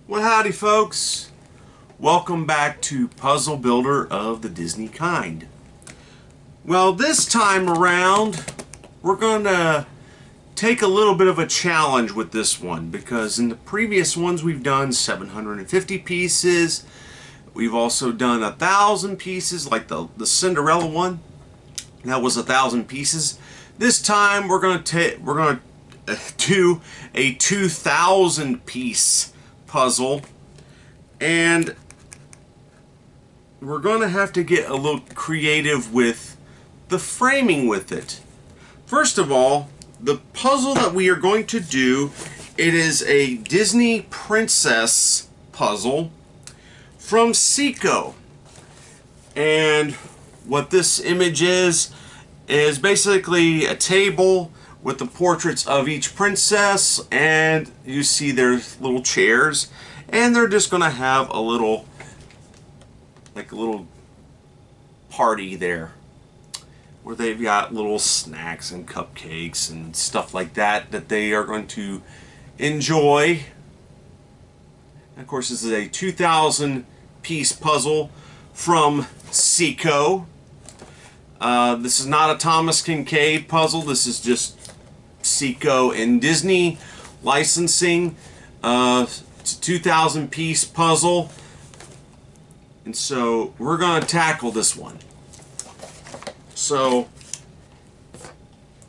Well, howdy folks. Welcome back to Puzzle Builder of the Disney Kind. Well, this time around, we're going to take a little bit of a challenge with this one, because in the previous ones we've done 750 pieces. We've also done 1,000 pieces, like the Cinderella one. That was 1,000 pieces. This time we're going to do a 2,000 piece puzzle, and we're going to have to get a little creative with the framing with it. First of all, the puzzle that we are going to do, it is a Disney princess puzzle from Seiko. And what this image is basically a table with the portraits of each princess, and you see their little chairs, and they're just gonna have a little party there where they've got little snacks and cupcakes and stuff like that they are going to enjoy. And of course, this is a 2,000 piece puzzle from Seiko. This is not a Thomas Kinkade puzzle. This is just Seiko and Disney licensing. It's a 2,000 piece puzzle, and so we're going to tackle this one. So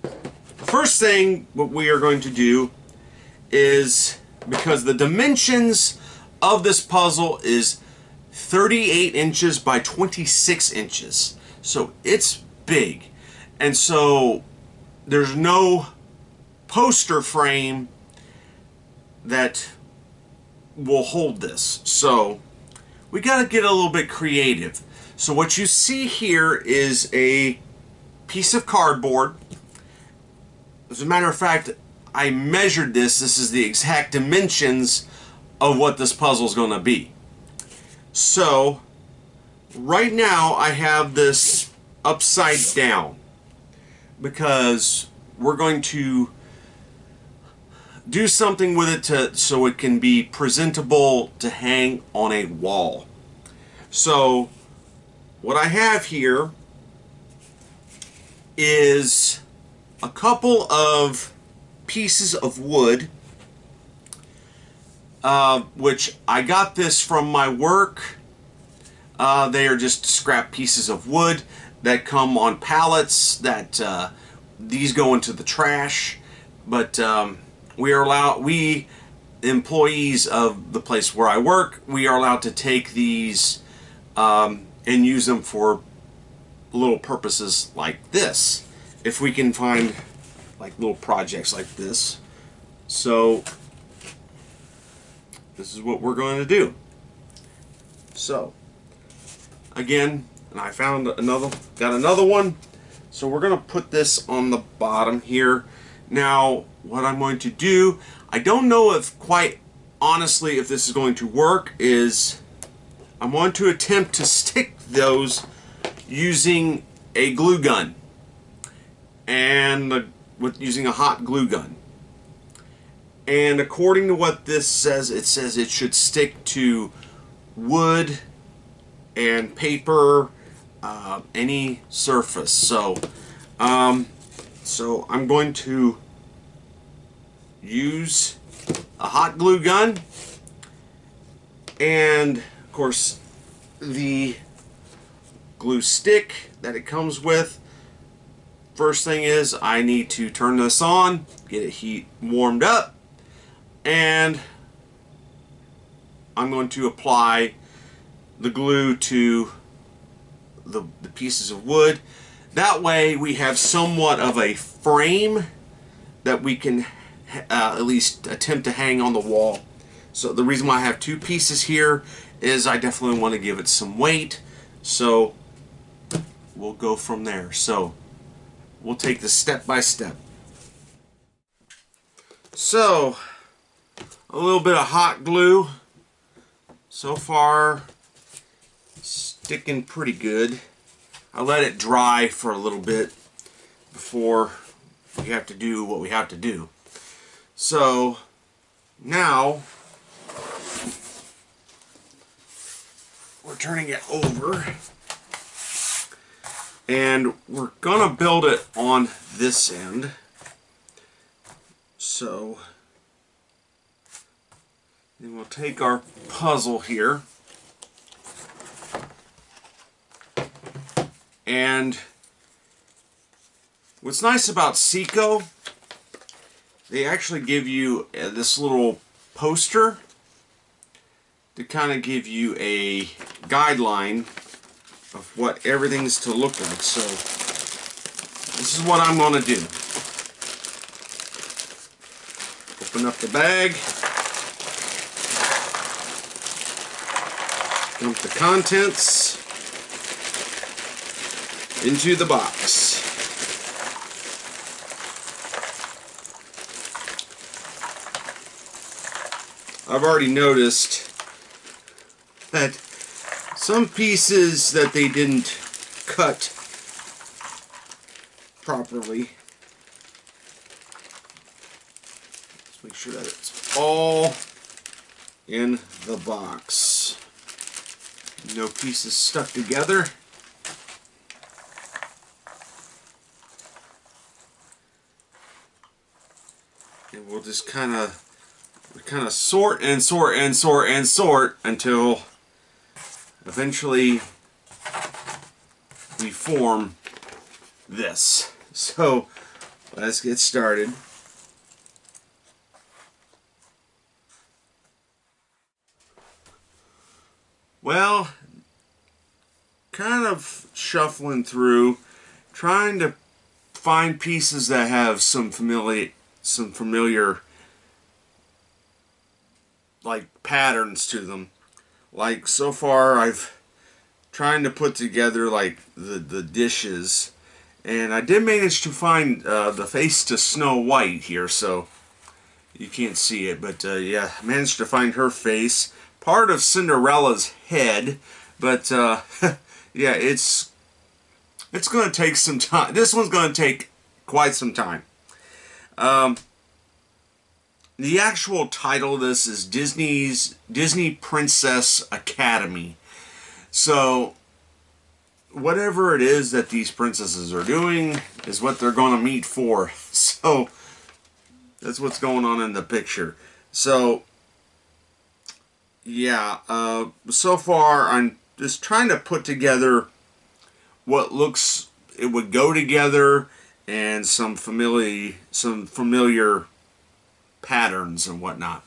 the first thing what we are going to do is, because the dimensions of this puzzle is 38 inches by 26 inches, so it's big, and so there's no poster frame that will hold this, so we got to get a little bit creative. So what you see here is a piece of cardboard. As a matter of fact, I measured this. This is the exact dimensions of what this puzzle is going to be. So right now I have this upside down because we're going to do something with it so it can be presentable to hang on a wall. So what I have here is a couple of pieces of wood, which I got this from my work. They are just scrap pieces of wood that come on pallets that these go into the trash, but we employees of the place where I work, we are allowed to take these and use them for little purposes like this, if we can find like little projects like this. So this is what we're going to do. So again, and I found got another one, so we're going to put this on the bottom here. Now what I'm going to do, I don't know if quite honestly if this is going to work, is I'm going to attempt to stick those using a glue gun, and using a hot glue gun. And according to what this says, it says it should stick to wood and paper, any surface. So so I'm going to use a hot glue gun, and of course the glue stick that it comes with. First thing is I need to turn this on, get it warmed up, and I'm going to apply the glue to the pieces of wood. That way we have somewhat of a frame that we can at least attempt to hang on the wall. So the reason why I have two pieces here is I definitely want to give it some weight, so we'll go from there. So we'll take this step by step. So a little bit of hot glue. So far sticking pretty good. I let it dry for a little bit before we have to do what we have to do. So now turning it over. And we're gonna build it on this end. So then we'll take our puzzle here. And what's nice about Seiko, they actually give you this little poster to kind of give you a guideline of what everything's to look like. So this is what I'm going to do. Open up the bag, dump the contents into the box. I've already noticed that some pieces that they didn't cut properly. Let's make sure that it's all in the box. No pieces stuck together. And we'll just kind of sort and sort and sort and sort until eventually we form this. So let's get started. Well, kind of shuffling through, trying to find pieces that have some familiar like patterns to them. Like so far I've trying to put together like the dishes, and I did manage to find the face to Snow White here, so you can't see it, but yeah, I managed to find her face, part of Cinderella's head, but yeah, it's gonna take some time. This one's gonna take quite some time. The actual title of this is Disney Princess Academy. So whatever it is that these princesses are doing is what they're going to meet for. So that's what's going on in the picture. So yeah, so far I'm just trying to put together what looks it would go together and some familiar patterns and whatnot.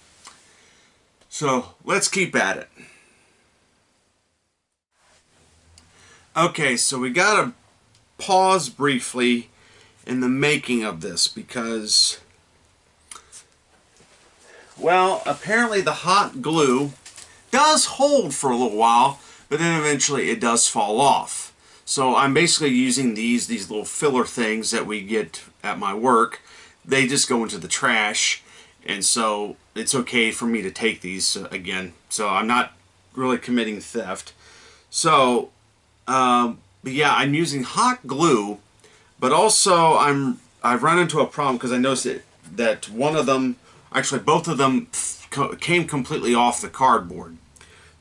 So let's keep at it. Okay, so we gotta pause briefly in the making of this because, well, apparently the hot glue does hold for a little while, but then eventually it does fall off. So I'm basically using these little filler things that we get at my work. They just go into the trash. And so it's okay for me to take these again. So I'm not really committing theft. So, but yeah, I'm using hot glue, but also I've run into a problem because I noticed that one of them, actually both of them, came completely off the cardboard.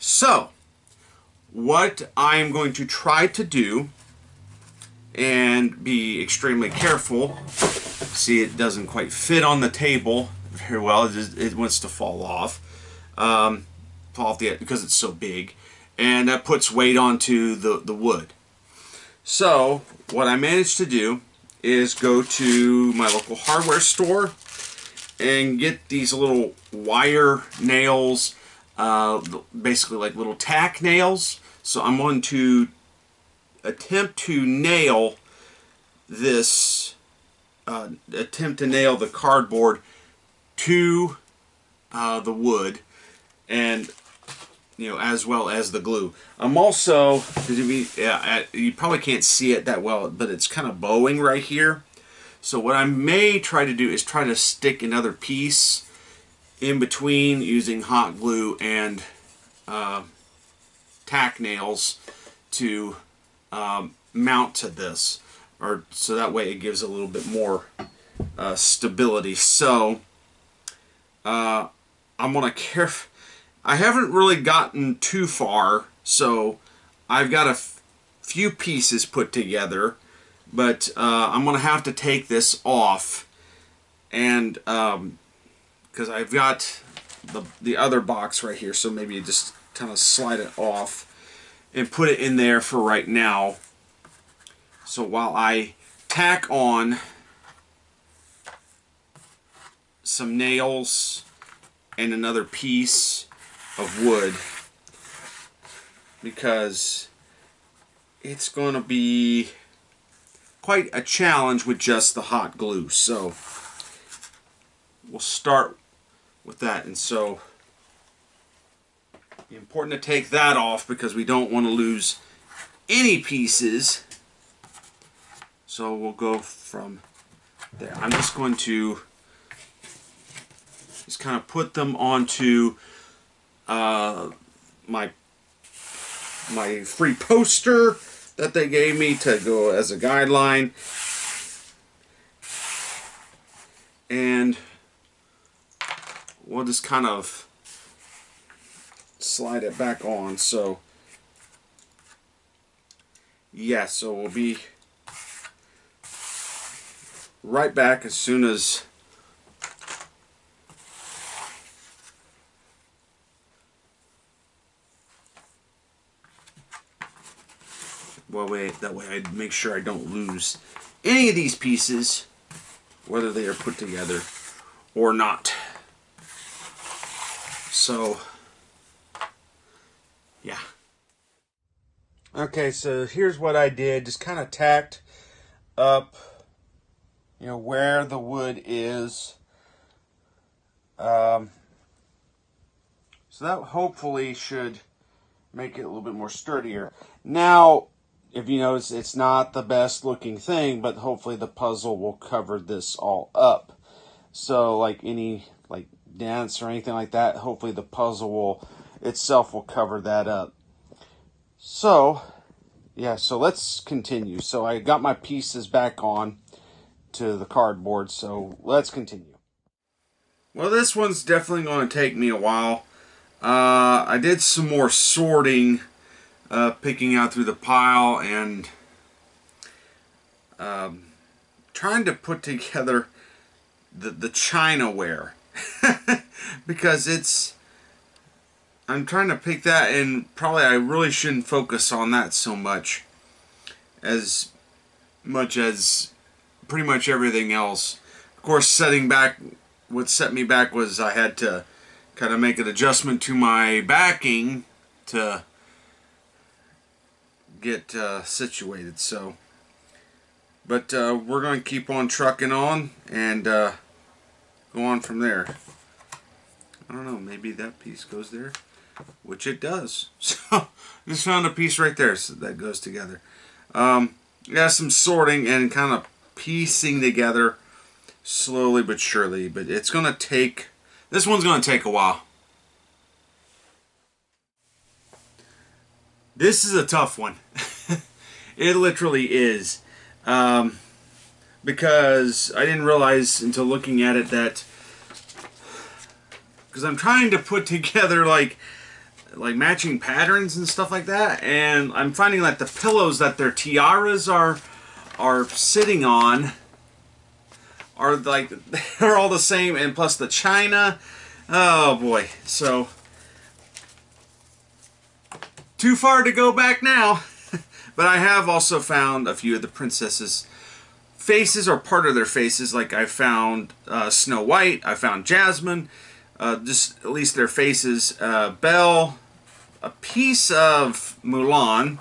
So what I'm going to try to do, and be extremely careful. See, it doesn't quite fit on the table very well. It wants to fall off, because it's so big, and that puts weight onto the wood. So what I managed to do is go to my local hardware store and get these little wire nails, basically like little tack nails. So I'm going to attempt to nail this, the cardboard to the wood, and as well as the glue. I'm also, you probably can't see it that well, but it's kind of bowing right here. So what I may try to do is try to stick another piece in between using hot glue and tack nails to mount to this, or so that way it gives a little bit more stability. So I'm gonna I haven't really gotten too far, so I've got a few pieces put together, but I'm going to have to take this off, and because I've got the other box right here, so maybe you just kind of slide it off and put it in there for right now. So while I tack on some nails and another piece of wood, because it's going to be quite a challenge with just the hot glue. So we'll start with that. And so it's important to take that off because we don't want to lose any pieces. So we'll go from there. I'm just going to just kind of put them onto my free poster that they gave me to go as a guideline, and we'll just kind of slide it back on. So yeah, so we'll be right back as soon as that way I make sure I don't lose any of these pieces, whether they are put together or not. So yeah. Okay, so here's what I did. Just kind of tacked up, you know, where the wood is. So that hopefully should make it a little bit more sturdier. Now, if you notice, it's not the best looking thing, but hopefully the puzzle will cover this all up. So like any dents or anything like that, hopefully the puzzle itself will cover that up. So yeah, so let's continue. So I got my pieces back on to the cardboard, so let's continue. Well, this one's definitely going to take me a while. I did some more sorting, picking out through the pile, and trying to put together the Chinaware. Because I'm trying to pick that, and probably I really shouldn't focus on that so much as pretty much everything else. Of course, what set me back was I had to kind of make an adjustment to my backing to get situated. So, but we're going to keep on trucking on and go on from there. I don't know, maybe that piece goes there, which it does. So just found a piece right there, so that goes together. Yeah, some sorting and kind of piecing together slowly but surely, but it's going to take, this one's going to take a while. This is a tough one. It literally is. Because I didn't realize until looking at it that, because I'm trying to put together like matching patterns and stuff like that, and I'm finding that the pillows that their tiaras are sitting on are like, they're all the same, and plus the china. Oh boy. So too far to go back now. But I have also found a few of the princesses' faces, or part of their faces. Like I found Snow White, I found Jasmine, just at least their faces. Belle, a piece of Mulan,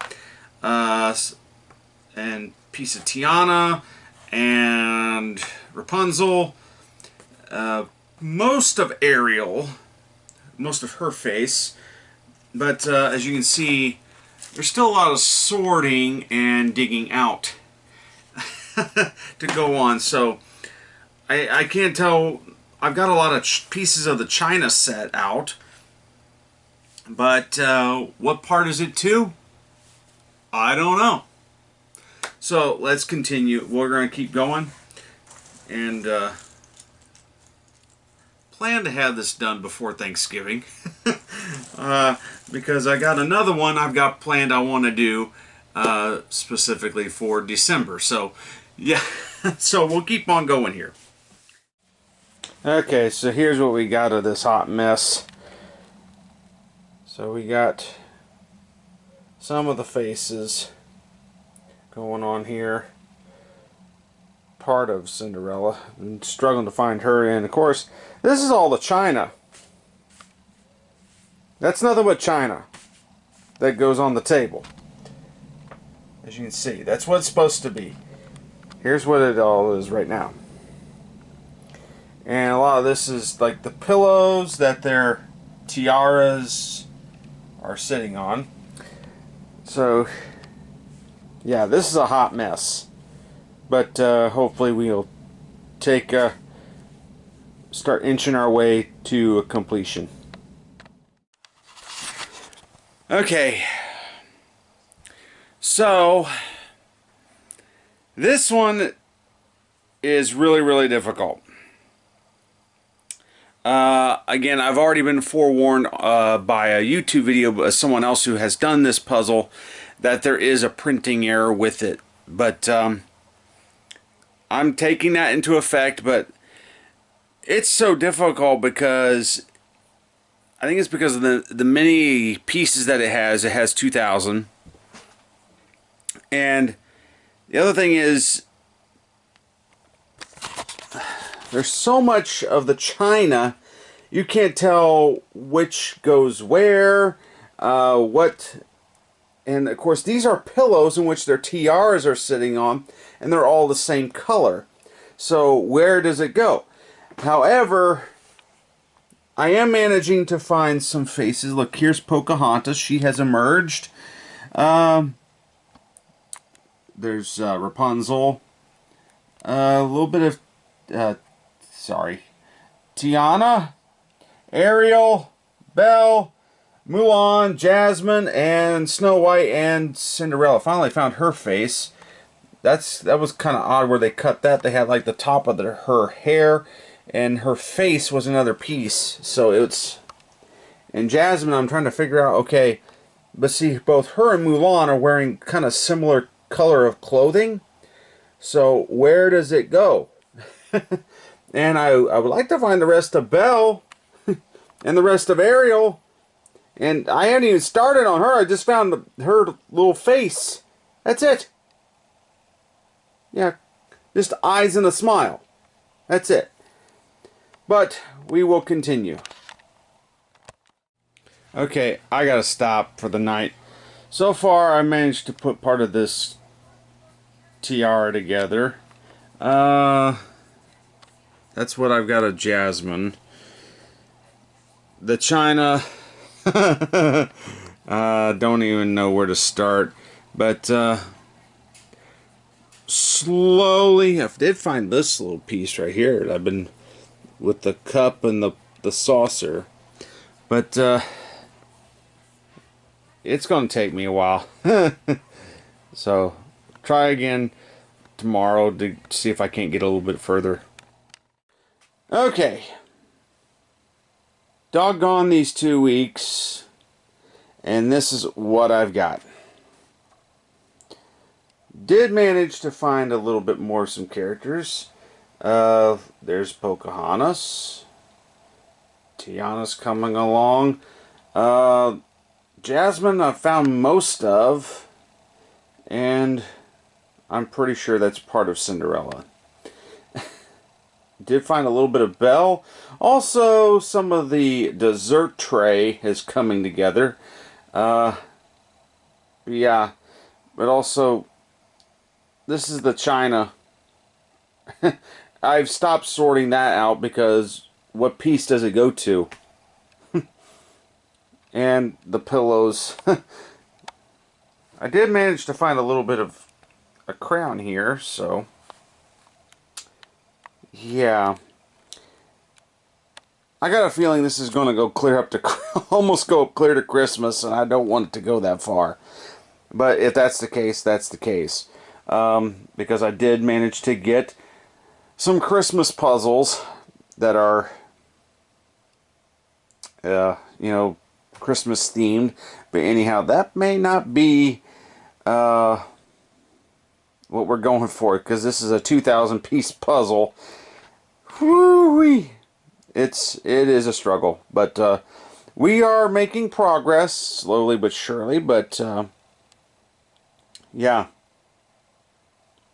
and piece of Tiana, and Rapunzel, most of Ariel, most of her face. But as you can see, there's still a lot of sorting and digging out to go on. So I can't tell. I've got a lot of pieces of the china set out, but what part is it to? I don't know. So let's continue. We're going to keep going, and plan to have this done before Thanksgiving. because I got another one I've got planned I want to do specifically for December. So, yeah, so we'll keep on going here. Okay, so here's what we got of this hot mess. So we got some of the faces going on here. Part of Cinderella. I'm struggling to find her, and of course, this is all the china. That's nothing but china that goes on the table. As you can see, that's what it's supposed to be. Here's what it all is right now. And a lot of this is like the pillows that their tiaras are sitting on. So, yeah, this is a hot mess. But hopefully we'll start inching our way to a completion. Okay, so this one is really difficult. Again, I've already been forewarned by a YouTube video by someone else who has done this puzzle that there is a printing error with it. But I'm taking that into effect, but it's so difficult because I think it's because of the many pieces that it has. It has 2,000. And the other thing is there's so much of the china, you can't tell which goes where, what. And of course these are pillows in which their tiaras are sitting on, and they're all the same color. So where does it go? However, I am managing to find some faces. Look, here's Pocahontas. She has emerged. There's Rapunzel. A little bit of, Tiana, Ariel, Belle, Mulan, Jasmine, and Snow White, and Cinderella. Finally found her face. That was kind of odd where they cut that. They had like the top of her hair, and her face was another piece. So it's... And Jasmine, I'm trying to figure out, okay, but see, both her and Mulan are wearing kind of similar color of clothing. So where does it go? And I would like to find the rest of Belle and the rest of Ariel. And I hadn't even started on her. I just found her little face. That's it. Yeah, just eyes and a smile. That's it. But we will continue. Okay, I gotta stop for the night. So far, I managed to put part of this tiara together. That's what I've got of Jasmine. The china, don't even know where to start. But slowly, I did find this little piece right here. I've been with the cup and the saucer. But it's going to take me a while. So, try again tomorrow to see if I can't get a little bit further. Okay. Doggone these 2 weeks. And this is what I've got. Did manage to find a little bit more some characters. There's Pocahontas. Tiana's coming along. Jasmine I found most of. And I'm pretty sure that's part of Cinderella. Did find a little bit of Belle. Also, some of the dessert tray is coming together. Yeah. But also, this is the china. I've stopped sorting that out because what piece does it go to? And the pillows. I did manage to find a little bit of a crown here, so... Yeah. I got a feeling this is going to go clear up to... almost go up clear to Christmas, and I don't want it to go that far. But if that's the case, that's the case. Because I did manage to get some Christmas puzzles that are... you know, Christmas themed. But anyhow, that may not be what we're going for, because this is a 2,000 piece puzzle. Whoo-wee! It is a struggle, but we are making progress slowly but surely. But yeah,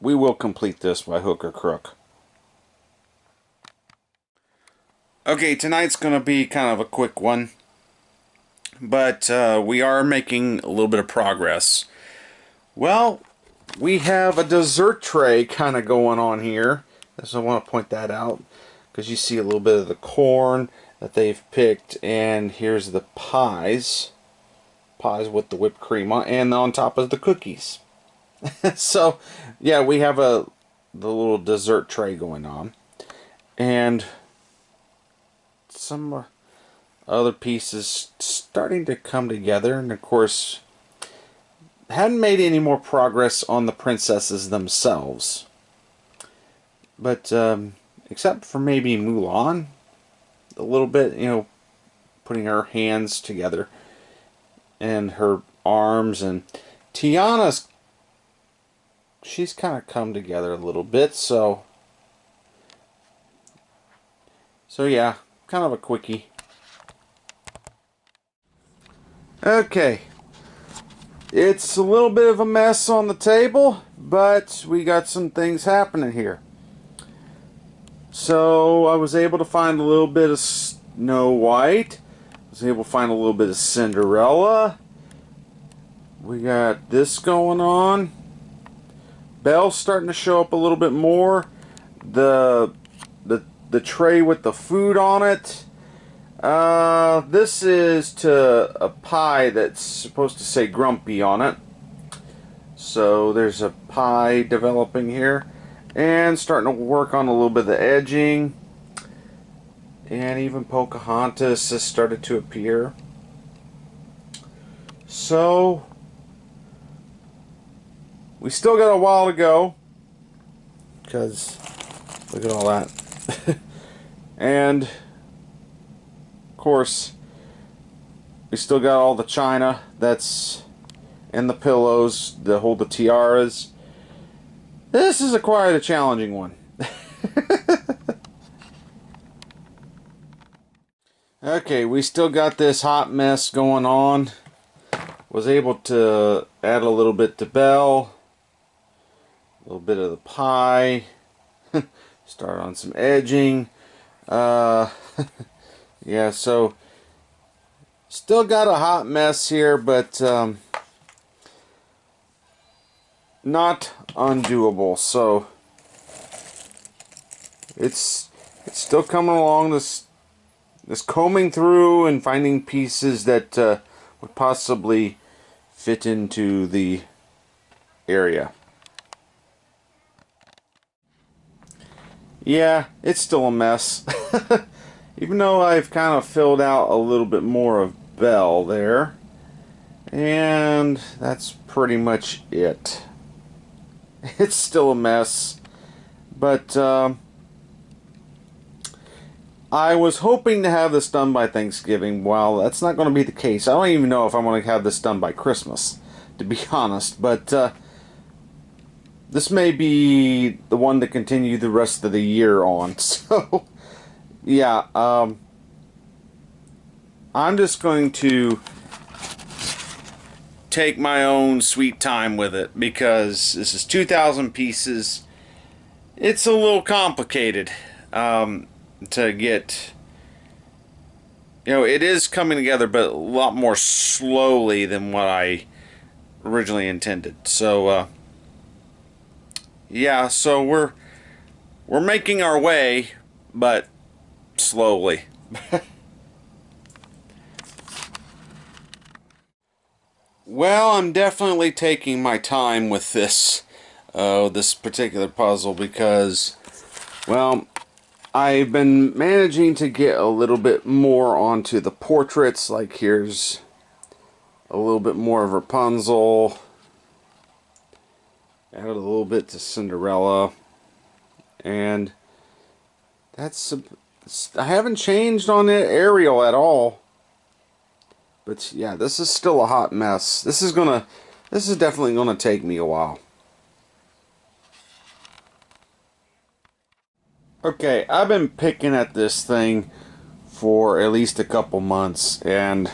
we will complete this by hook or crook. Okay, tonight's gonna be kind of a quick one, but we are making a little bit of progress. Well, we have a dessert tray kind of going on here. So I want to point that out, because you see a little bit of the corn that they've picked, and here's the pies with the whipped cream on, and on top of the cookies. So yeah, we have the little dessert tray going on, and some other pieces starting to come together. And of course, hadn't made any more progress on the princesses themselves, but except for maybe Mulan, a little bit, you know, putting her hands together and her arms. And Tiana's, she's kind of come together a little bit, so yeah, kind of a quickie. Okay, it's a little bit of a mess on the table, but we got some things happening here. So I was able to find a little bit of Snow White. I was able to find a little bit of Cinderella. We got this going on. Belle's starting to show up a little bit more. The tray with the food on it. This is to a pie that's supposed to say Grumpy on it. So there's a pie developing here. And starting to work on a little bit of the edging. And even Pocahontas has started to appear. So we still got a while to go, because look at all that. And of course, we still got all the china that's in the pillows that hold the tiaras. This is quite a challenging one. Okay, we still got this hot mess going on. Was able to add a little bit to Belle, a little bit of the pie, start on some edging. Yeah, so still got a hot mess here, but not undoable. So it's still coming along, this combing through and finding pieces that would possibly fit into the area. Yeah, it's still a mess. Even though I've kind of filled out a little bit more of Belle there. And that's pretty much it. It's still a mess. But I was hoping to have this done by Thanksgiving. Well, that's not going to be the case. I don't even know if I'm going to have this done by Christmas, to be honest. But this may be the one to continue the rest of the year on. So, yeah, I'm just going to take my own sweet time with it, because this is 2,000 pieces. It's a little complicated to get. You know, it is coming together, but a lot more slowly than what I originally intended. So, yeah, so we're making our way, but slowly. Well, I'm definitely taking my time with this particular puzzle, because, well, I've been managing to get a little bit more onto the portraits. Like, here's a little bit more of Rapunzel. Added a little bit to Cinderella. And that's... I haven't changed on the Ariel at all. But yeah, this is still a hot mess. This is definitely gonna take me a while. Okay, I've been picking at this thing for at least a couple months, and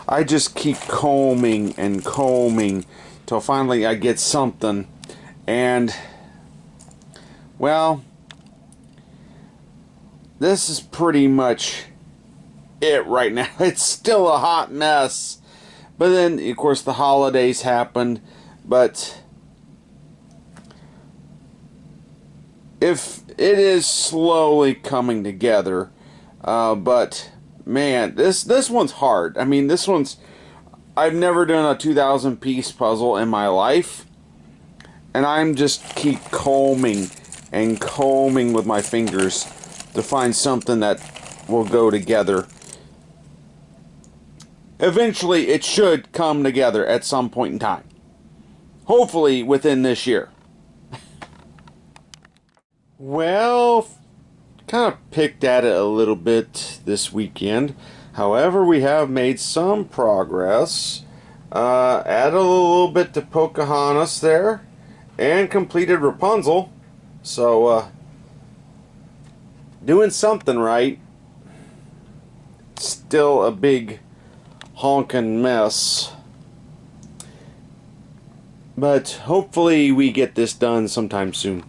I just keep combing and combing till finally I get something. And well, this is pretty much it right now. It's still a hot mess. But then, of course, the holidays happened. But if it is slowly coming together, but man, this one's hard. I mean, I've never done a 2,000 piece puzzle in my life, and I'm just keep combing and combing with my fingers to find something that will go together. Eventually, it should come together at some point in time. Hopefully, within this year. Well, kind of picked at it a little bit this weekend. However, we have made some progress. Added a little bit to Pocahontas there, and completed Rapunzel. So, doing something right. Still a big honking mess. But hopefully we get this done sometime soon.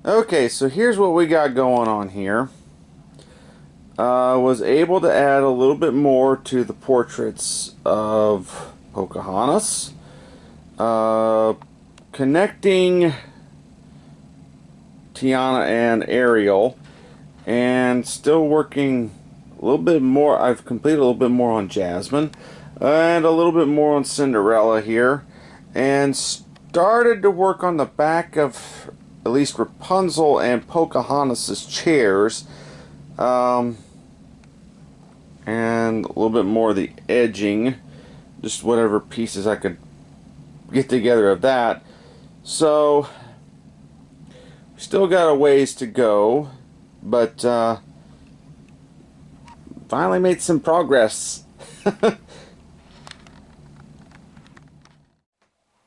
Okay, so here's what we got going on here. Was able to add a little bit more to the portraits of Pocahontas. Connecting Tiana and Ariel. And still working a little bit more. I've completed a little bit more on Jasmine. And a little bit more on Cinderella here. And started to work on the back of at least Rapunzel and Pocahontas' chairs. And a little bit more of the edging. Just whatever pieces I could get together of that. So, still got a ways to go. But, finally made some progress.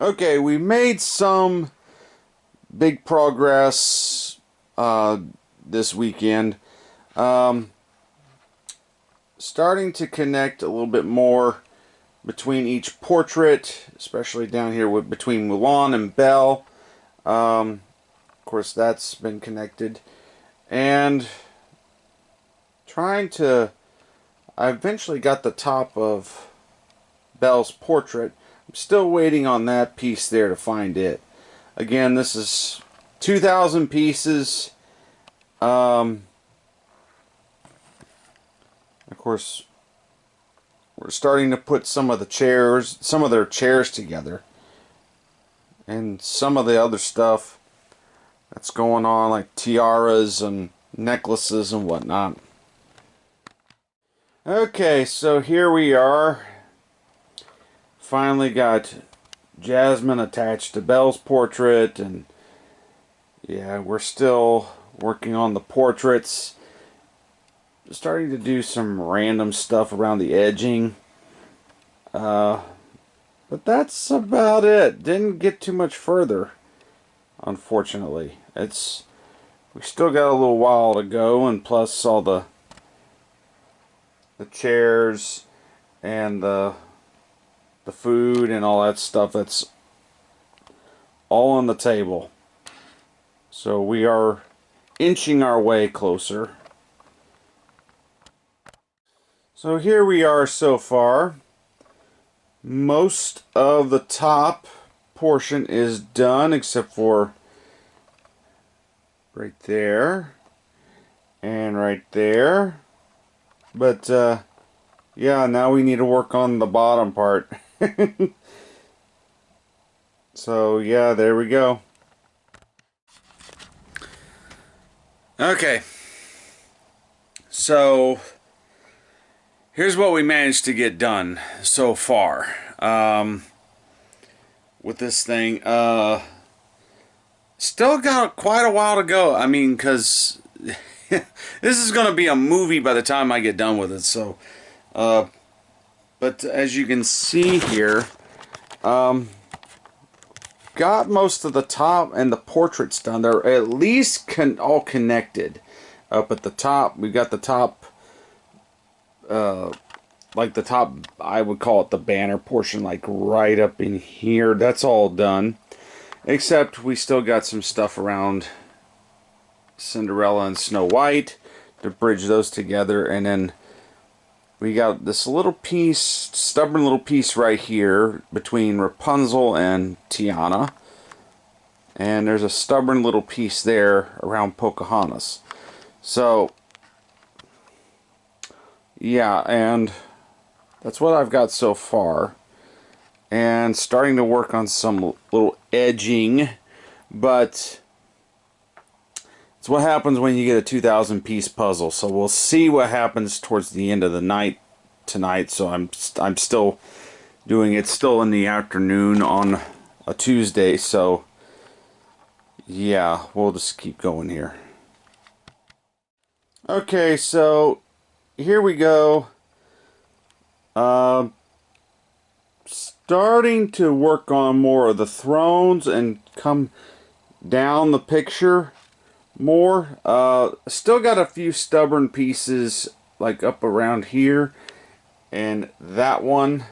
Okay, we made some big progress this weekend. Starting to connect a little bit more between each portrait, especially down here between Mulan and Belle. Of course, that's been connected. And I eventually got the top of Belle's portrait. I'm still waiting on that piece there to find it. Again, this is 2,000 pieces. Of course, we're starting to put some of their chairs together. And some of the other stuff that's going on, like tiaras and necklaces and whatnot. Okay, so here we are. Finally got Jasmine attached to Belle's portrait, and yeah, we're still working on the portraits. Starting to do some random stuff around the edging. But that's about it. Didn't get too much further, unfortunately. We still got a little while to go, and plus all the chairs and the food and all that stuff that's all on the table. So we are inching our way closer. So here we are so far. Most of the top portion is done except for right there and right there. But yeah, now we need to work on the bottom part. So yeah, there we go. Okay, so here's what we managed to get done so far with this thing. Still got quite a while to go. I mean, because this is going to be a movie by the time I get done with it. So, but as you can see here, got most of the top and the portraits done. They're at least all connected. Up at the top, we got the top, like the top, I would call it the banner portion, like right up in here. That's all done. Except we still got some stuff around Cinderella and Snow White to bridge those together. And then we got this little piece, stubborn little piece right here between Rapunzel and Tiana. And there's a stubborn little piece there around Pocahontas. So, yeah, and that's what I've got so far. And starting to work on some little edging, but it's what happens when you get a 2,000 piece puzzle. So we'll see what happens towards the end of the night tonight. So I'm still doing it, still in the afternoon on a Tuesday. So yeah, we'll just keep going here. Okay, so here we go. Starting to work on more of the thrones and come down the picture more. Still got a few stubborn pieces like up around here and that one.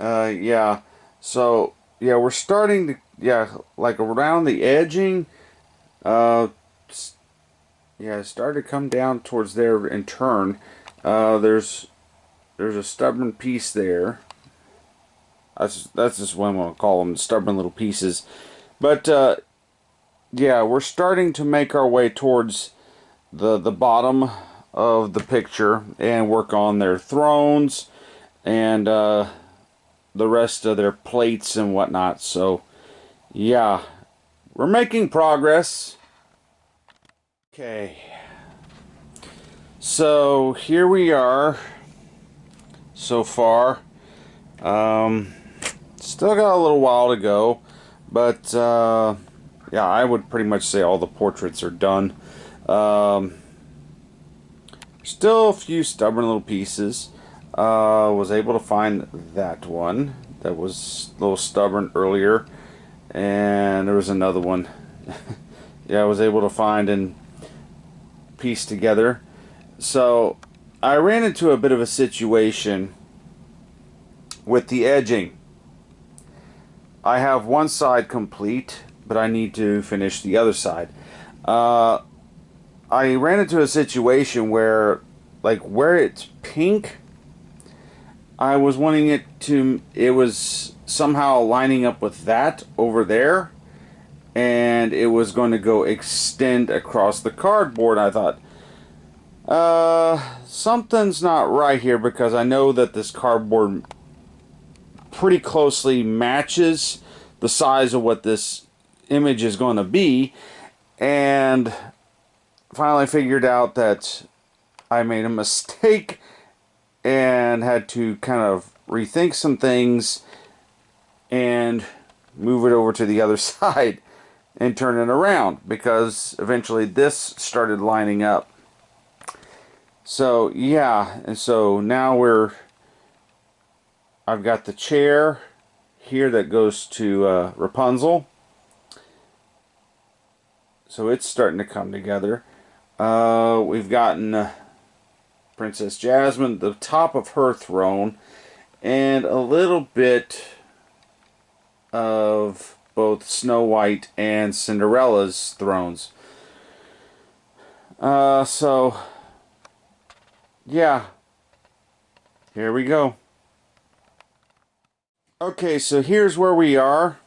Yeah, so yeah, we're starting to, yeah, like around the edging, yeah, start to come down towards there and turn. There's a stubborn piece there. That's just what I'm going to call them, stubborn little pieces. But yeah, we're starting to make our way towards the bottom of the picture and work on their thrones and the rest of their plates and whatnot. So yeah, we're making progress. Okay, so here we are so far. Still got a little while to go, but yeah, I would pretty much say all the portraits are done. Still a few stubborn little pieces. Was able to find that one that was a little stubborn earlier, and there was another one. Yeah, I was able to find and piece together. So I ran into a bit of a situation with the edging. I have one side complete, but I need to finish the other side. I ran into a situation where, like, where it's pink, I was wanting it was somehow lining up with that over there, and it was going to go extend across the cardboard. I thought, something's not right here, because I know that this cardboard pretty closely matches the size of what this image is going to be, and finally figured out that I made a mistake and had to kind of rethink some things and move it over to the other side and turn it around, because eventually this started lining up. So yeah, and so now I've got the chair here that goes to Rapunzel. So it's starting to come together. We've gotten Princess Jasmine, the top of her throne, and a little bit of both Snow White and Cinderella's thrones. So yeah, here we go. Okay, so here's where we are.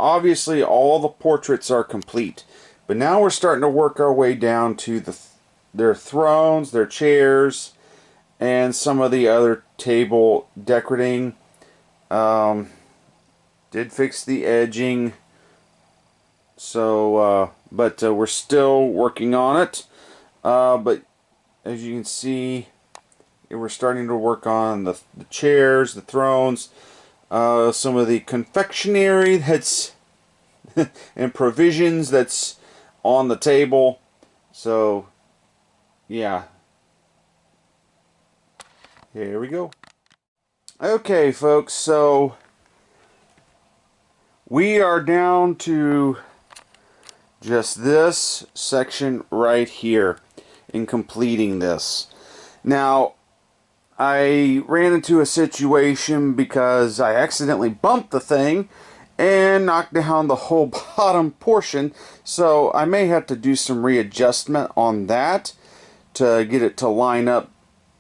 Obviously all the portraits are complete, but now we're starting to work our way down to their thrones, their chairs, and some of the other table decorating. Did fix the edging, so but we're still working on it. But as you can see, we're starting to work on the chairs, the thrones, some of the confectionery that's and provisions that's on the table. So, yeah. Here we go. Okay, folks, so we are down to just this section right here in completing this. Now, I ran into a situation because I accidentally bumped the thing and knocked down the whole bottom portion, so I may have to do some readjustment on that to get it to line up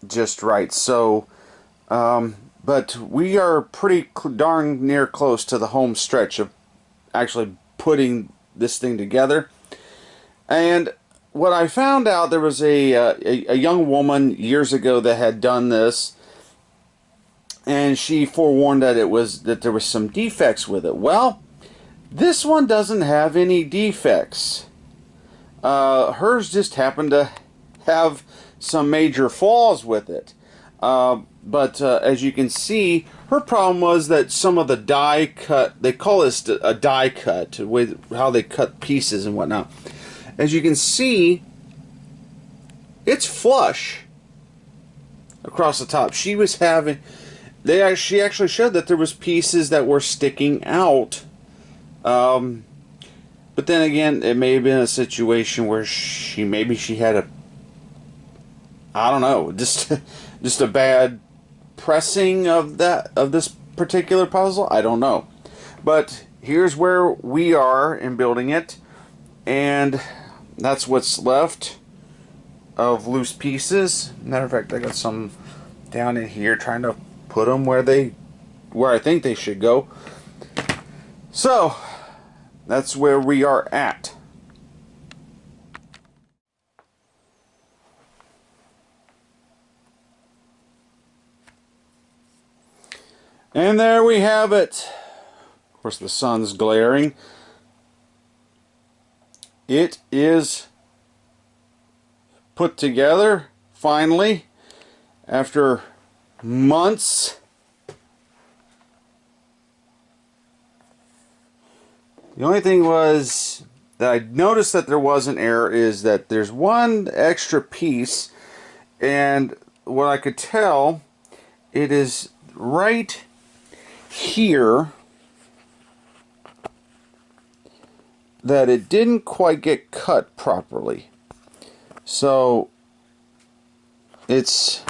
just right. So, but we are pretty darn near close to the home stretch of actually putting this thing together. And what I found out, there was a young woman years ago that had done this, and she forewarned that there was some defects with it. Well, this one doesn't have any defects. Hers just happened to have some major flaws with it. But as you can see, her problem was that some of the die cut, they call this a die cut, with how they cut pieces and whatnot. As you can see, it's flush across the top. She actually showed that there was pieces that were sticking out. But then again, it may have been a situation where maybe she had I don't know, just a bad pressing of this particular puzzle. I don't know. But here's where we are in building it, and that's what's left of loose pieces. Matter of fact, I got some down in here trying to put them where I think they should go. So that's where we are at. And there we have it. Of course, the sun's glaring. It is put together finally after months. The only thing was that I noticed that there was an error is that there's one extra piece, and what I could tell, it is right here that it didn't quite get cut properly. So it's,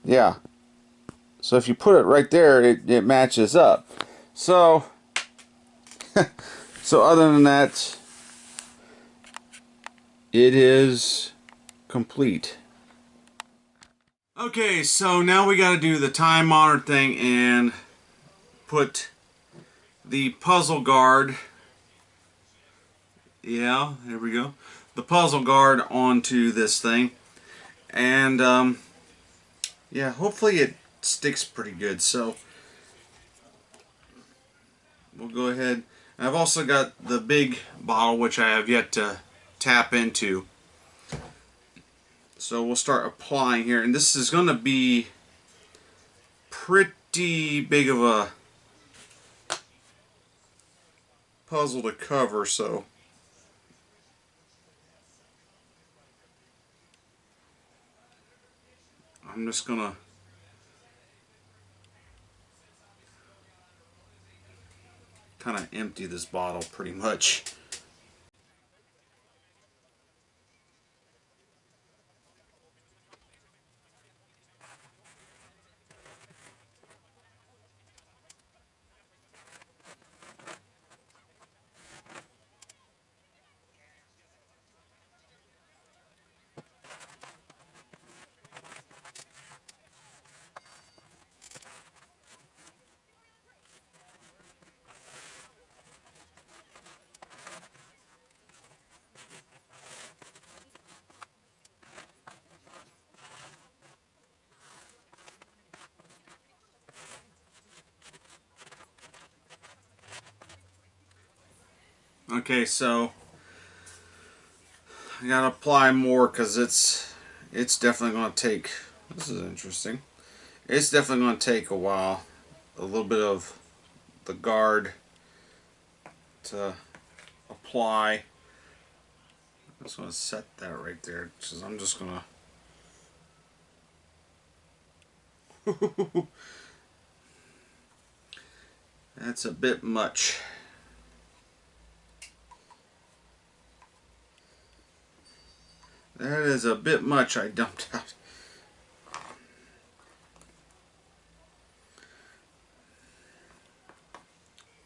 yeah. So if you put it right there, it matches up. So so other than that, it is complete. Okay, so now we got to do the time-honored thing and put the puzzle guard, yeah, there we go, the puzzle guard onto this thing, and yeah, hopefully it sticks pretty good. So we'll go ahead. I've also got the big bottle, which I have yet to tap into. So we'll start applying here, and this is going to be pretty big of a puzzle to cover, so I'm just going to kind of empty this bottle pretty much. Okay, so I gotta apply more because it's definitely gonna take, this is interesting, it's definitely gonna take a while, a little bit of the guard to apply. I just want to set that right there, because I'm just gonna that's a bit much. That is a bit much I dumped out.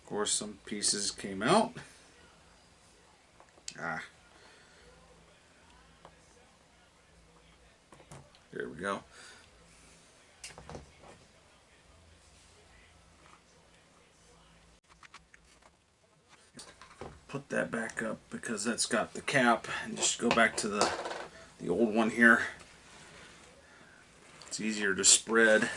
Of course, some pieces came out. There we go. Put that back up because that's got the cap, and just go back to the old one here. It's easier to spread.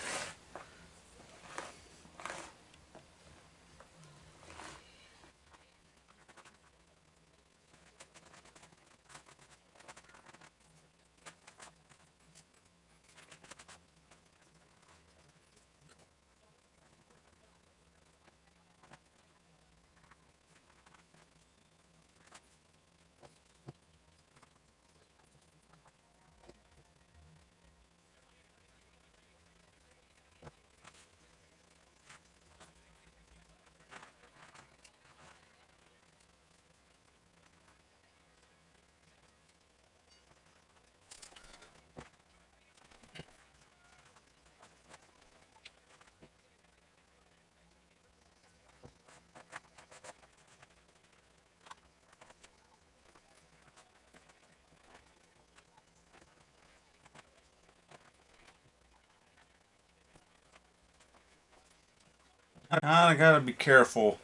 I gotta be careful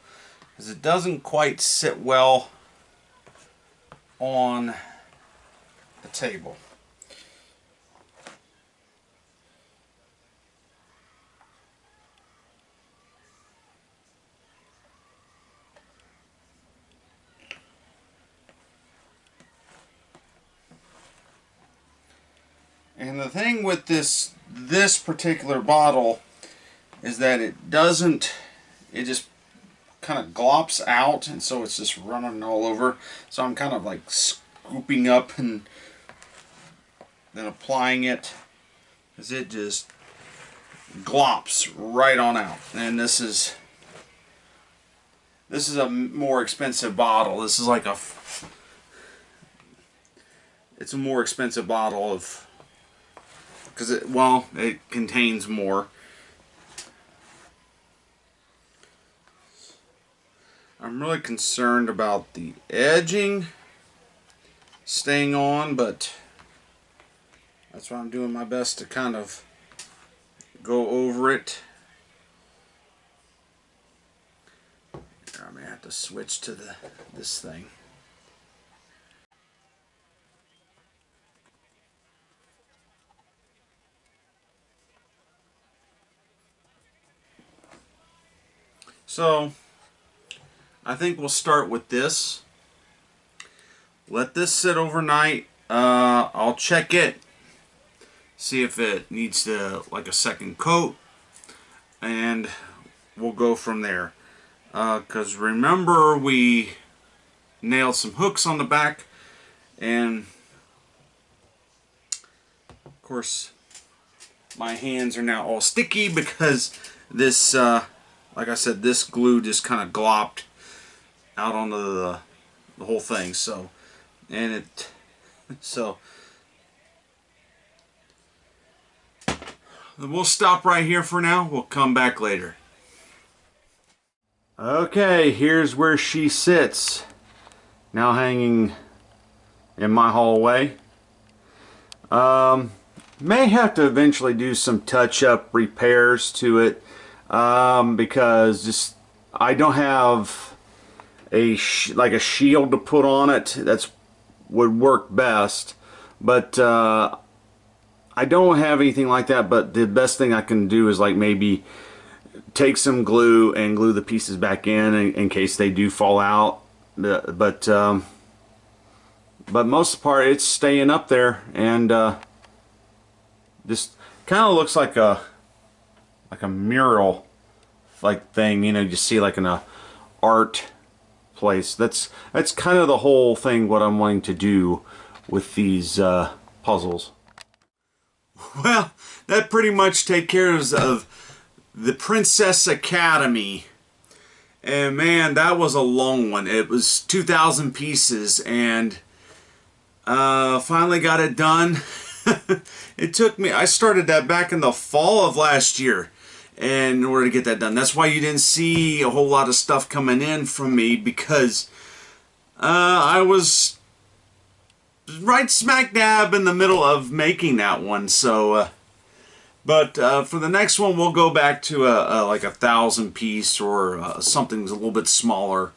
because it doesn't quite sit well on the table. And the thing with this particular bottle is that it just kind of glops out, and so it's just running all over. So I'm kind of like scooping up and then applying it, because it just glops right on out. And this is a more expensive bottle. This is like it's a more expensive bottle of, because it contains more. I'm really concerned about the edging staying on, but that's why I'm doing my best to kind of go over it. I may have to switch to this thing. So I think we'll start with this. Let this sit overnight. I'll check it, see if it needs like a second coat, and we'll go from there. Because remember, we nailed some hooks on the back, and of course my hands are now all sticky because this, like I said, this glue just kind of glopped out onto the whole thing. So we'll stop right here for now. We'll come back later. Okay, here's where she sits, now hanging in my hallway. May have to eventually do some touch-up repairs to it, because I don't have like a shield to put on it. That's would work best, but I don't have anything like that. But the best thing I can do is like maybe take some glue and glue the pieces back in case they do fall out. But most of the part it's staying up there, and just kind of looks like a mural like thing, you know, you see like in a art place. That's kind of the whole thing, what I'm wanting to do with these puzzles. Well, that pretty much takes care of the Princess Academy. And man, that was a long one. It was 2,000 pieces, and finally got it done. It took me, I started that back in the fall of last year, and in order to get that done. That's why you didn't see a whole lot of stuff coming in from me, because I was right smack dab in the middle of making that one. So but for the next one, we'll go back to like 1,000 piece or something a little bit smaller,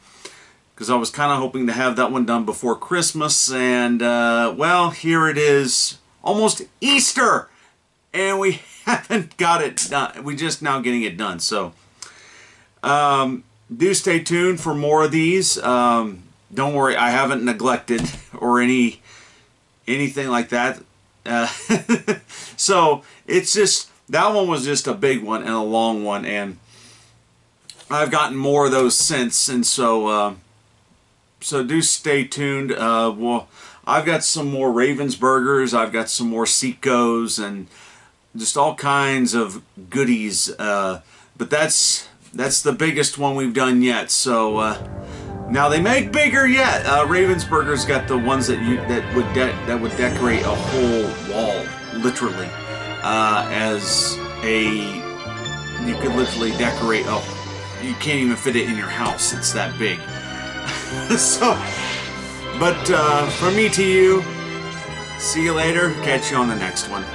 because I was kind of hoping to have that one done before Christmas. And well, here it is, almost Easter, and we haven't got it done. We're just now getting it done. So do stay tuned for more of these. Don't worry, I haven't neglected or anything like that. So it's just, that one was just a big one and a long one, and I've gotten more of those since. And so so do stay tuned. Well, I've got some more Ravensburgers, I've got some more Seikos, and just all kinds of goodies. But that's the biggest one we've done yet. So now they make bigger yet. Ravensburger's got the ones that would decorate a whole wall, literally. You could literally decorate you can't even fit it in your house. It's that big. So, but from me to you, see you later. Catch you on the next one.